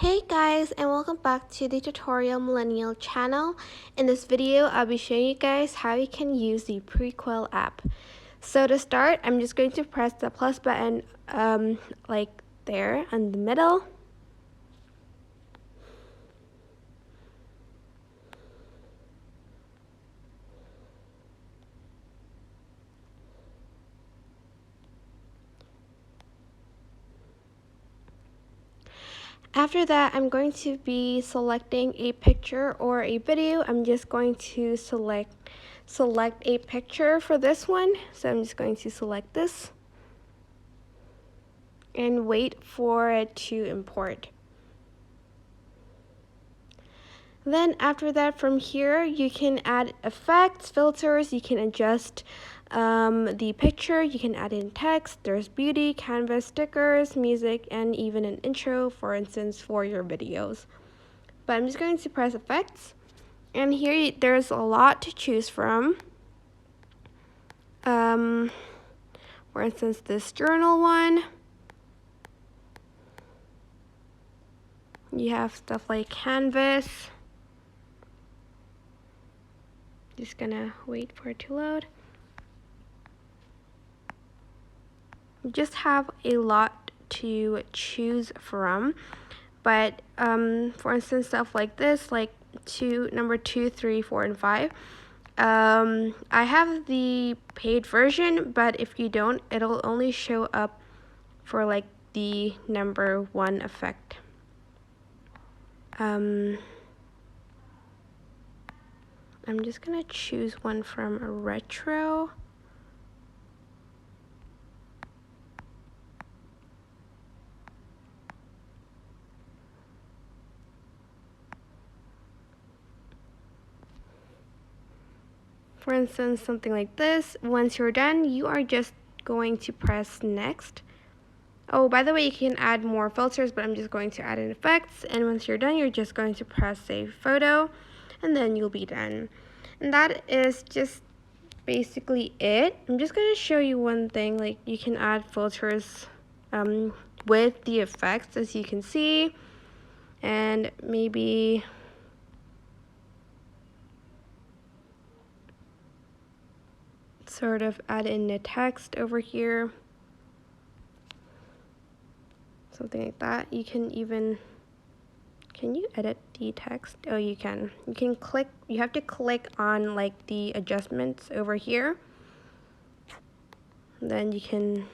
Hey guys, and welcome back to the Tutorial Millennial channel. In this video, I'll be showing you guys how you can use the Prequel app. So to start, I'm just going to press the plus button like there in the middle. After that, I'm going to be selecting a picture or a video. I'm just going to select a picture for this one. So I'm just going to select this and wait for it to import. Then after that, from here, you can add effects, filters, you can adjust the picture, you can add in text, there's beauty, canvas, stickers, music, and even an intro, for instance, for your videos. But I'm just going to press effects, and here there's a lot to choose from. For instance, this journal one. You have stuff like canvas. Just gonna wait for it to load. You just have a lot to choose from, but for instance, stuff like this, like number 2, 3, 4, and 5. I have the paid version, but if you don't, it'll only show up for like the number 1 effect. I'm just gonna choose one from a retro. For instance, something like this. Once you're done, you are just going to press next. Oh, by the way, you can add more filters, but I'm just going to add in effects. And once you're done, you're just going to press save photo, and then you'll be done. And that is just basically it. I'm just going to show you one thing. Like, you can add filters with the effects, as you can see, and maybe sort of add in the text over here, something like that. You can even, can you edit the text? Oh, you can. You can click, you have to click on like the adjustments over here. Then you can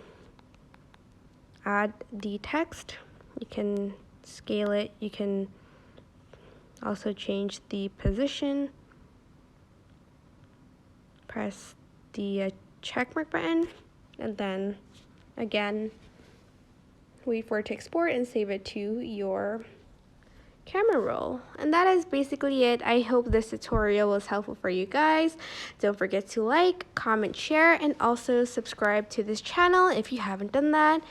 add the text. You can scale it. You can also change the position. Press the check mark button, and then again wait for it to export and save it to your camera roll. And that is basically it. I hope this tutorial was helpful for you guys. Don't forget to like, comment, share, and also subscribe to this channel if you haven't done that.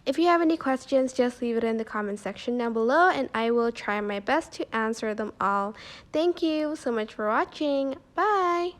If you have any questions, just leave it in the comment section down below, and I will try my best to answer them all. Thank you so much for watching. Bye!